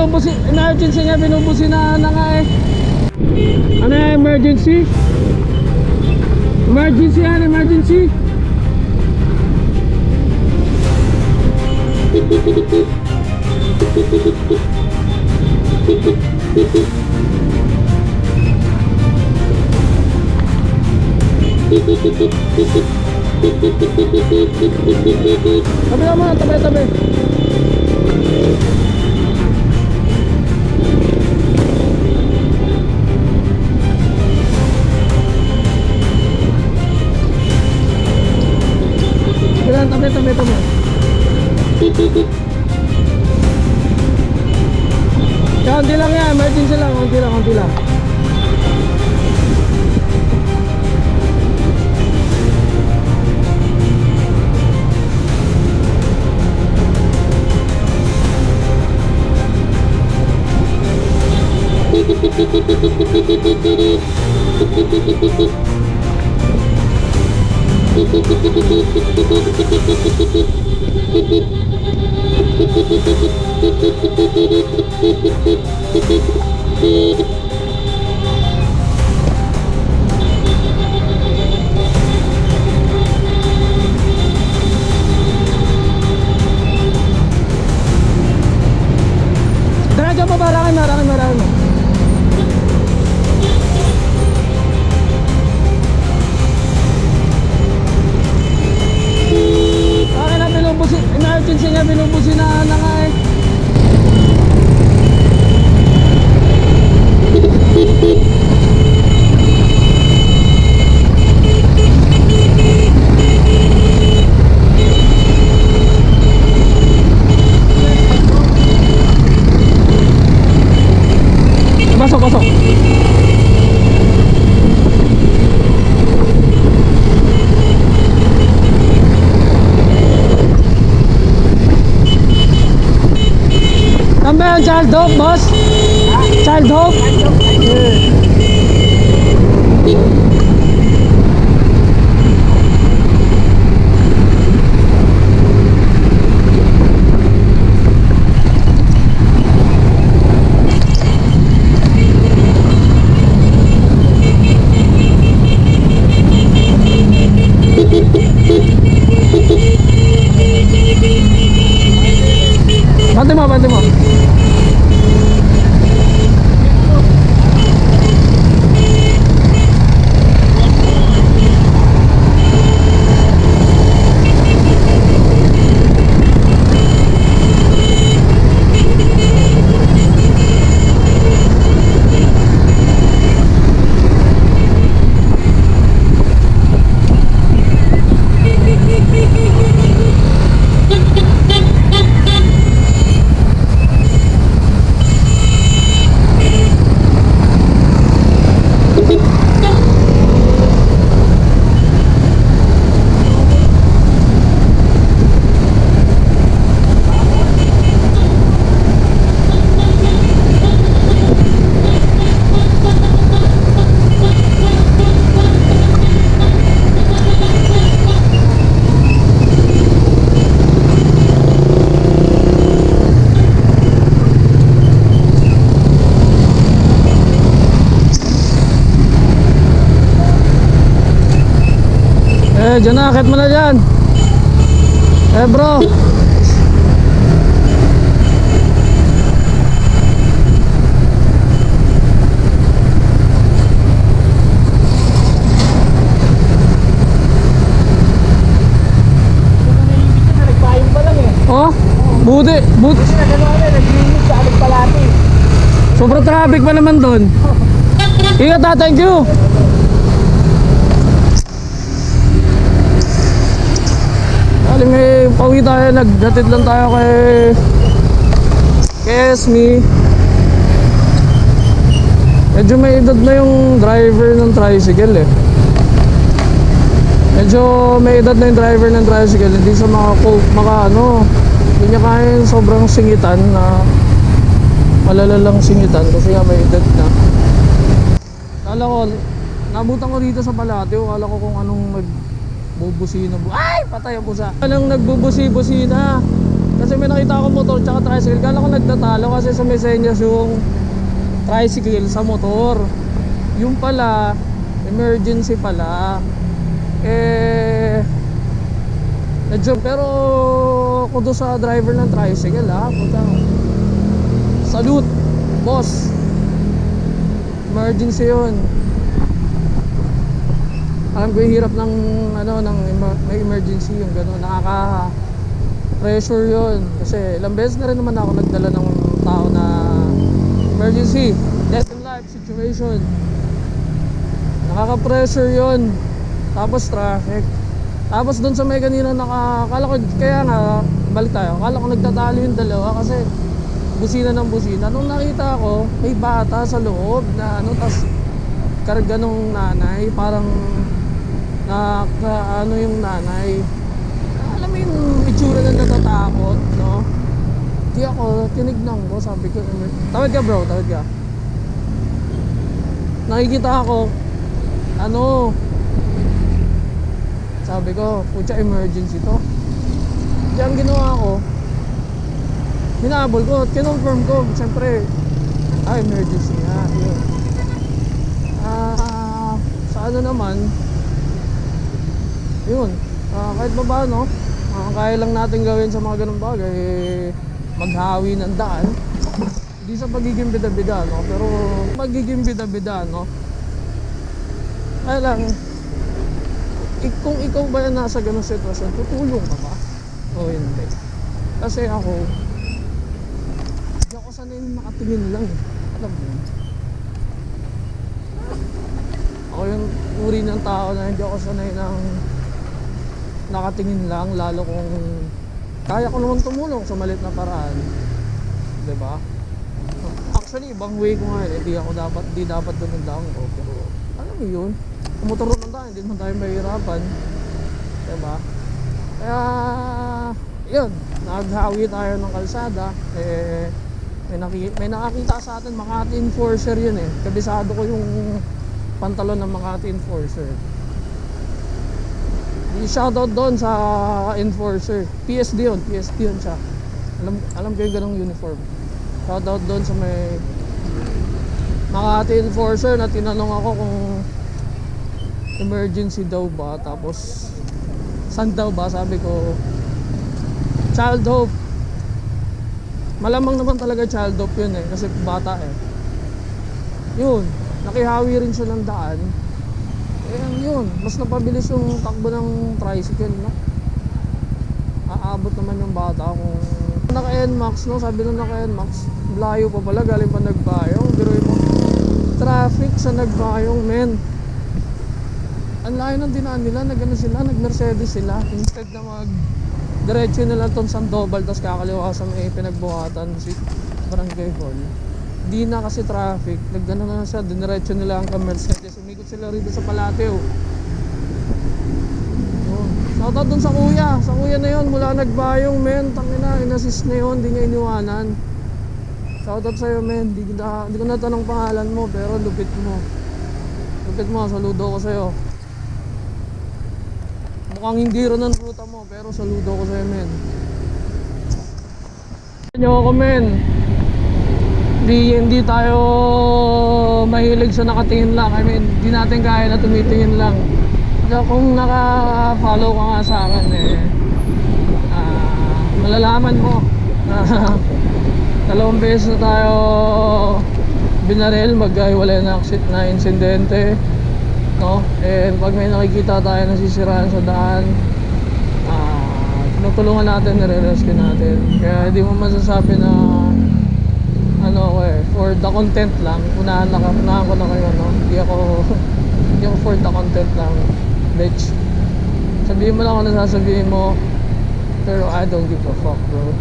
binubusi, emergency nga, binubusi na nga eh. Ano yan, emergency? Emergency yan, emergency. Tabi naman, tabi. Tabi. Konti lang yan, emergency lang, konti lang. Diretso pa ba? Marami. Emergency nga, binubusi na nga eh. Pasok. Ang child hope, boss? Child hope? Bantu mo. Diyan na, akit mo na dyan. Bro. Oh, buti. Sobrang traffic pa naman doon. Ingat ha, thank you. May pauwi tayo, nagdatid lang tayo kay Esme. Medyo may edad na yung driver ng tricycle eh. Medyo may edad na yung driver ng tricycle. Hindi siya hindi niya kaya sobrang singitan na malalalang singitan kasi nga may edad na. Kala ko, nabutan ko dito sa Palateo. Kala ko kung anong bubusina. Ay! Patay ang pusa. Anong nagbubusi-busina. Kasi may nakita akong motor tsaka tricycle. Kala ko nagtatalo kasi sa mesenyas yung tricycle sa motor. Yung pala, emergency pala. Medyo, pero kung doon sa driver ng tricycle puta, salute boss, emergency yun. Alam ko yung hirap ng may emergency yung gano'n, nakaka pressure yun. Kasi ilang beses na rin naman ako nagdala ng tao na emergency, death in life situation. Nakaka-pressure yun. Tapos traffic. Tapos doon sa may kanina akala ko, kaya nga balik tayo, akala ko nagtatalo yung dalawa kasi busina ng busina. Nung nakita ko may bata sa loob na tas karga nung nanay, parang yung nanay, alam mo yung itsura na natatakot, no? Di ako, tinignan ko, sabi ko, tawad ka bro, tawad ka. Nakikita ako, sabi ko, putya, emergency to. Kaya ang ginawa ko, hinabol ko, kinonfirm ko, siyempre, emergency nga, yun. Sa naman, yun, kahit pa ba, no? Kaya lang natin gawin sa mga ganung bagay, maghawi ng daan. Hindi sa pagiging bida-bida, no? Pero pagiging bida-bida, no? Kaya lang, kung ikaw ba yan nasa ganung sitwasyon, tutulong ka ba? O hindi? Kasi ako, hindi ako sanay nakatingin lang, alam mo yun? Ako yung uri ng tao na hindi ako sanay ng nakatingin lang, lalo kung kaya ko naman tumulong sa maliit na paraan, diba? Actually ibang way ko nga di dapat dumundang ko, pero alam mo yun, kumuturo ng tayo, hindi naman tayo mahirapan, diba? Kaya yun, naghawi tayo ng kalsada, may nakakita sa atin, Makati Enforcer yun kabisado ko yung pantalon ng Makati Enforcer. Shoutout doon sa enforcer. PSD yun siya. Alam ko yung ganong uniform. Shoutout doon sa may Makati Enforcer na tinanong ako kung emergency daw ba, tapos saan daw ba, sabi ko Child Hope. Malamang naman talaga Child Hope yun kasi bata yun, nakihawi rin siya ng daan. Yun, mas napabilis yung takbo ng tricycle, no? Aabot naman yung bata kung naka-NMAX, no? Sabi nung naka-NMAX, layo pa pala, galing pa Nagbayong. Biruin mo, traffic sa Nagbayong, men. Ang layo ng dinaan nila, nag-Mercedes sila. Instead na diretso nila itong Sandoval, tapos kakaliwa sa may pinagbuhatan si Barangay Hall. Di na kasi traffic, nagdano na siya, diniretso nila ang Mercedes, umikot sila rito sa Palateo. Shoutout dun sa kuya na yun, mula Nagbayong, men, tangina, inassist na yun, di niya iniwanan. Shoutout sa'yo, men, di ko natanong pangalan mo, pero lupit mo, saludo ko sa'yo. Mukhang hindi rin ang ruta mo, pero saludo ko sa'yo, men. Nyo ako, men. Hindi tayo mahilig sa nakatingin lang. I mean, hindi natin kaya na tumitingin lang. So, kung naka-follow ka nga sa akin malalaman mo dalawang beses na tayo binaril, maghiwalay na insidente, no? And pag may nakikita tayo nasisiraan sa daan, tinutulungan natin, nire-rescue natin. Kaya hindi mo masasabi na for the content lang. Unahan ko na kayo, no? Hindi ako for the content lang, bitch. Sabihin mo lang kung nasasabihin mo, pero I don't give a fuck, bro.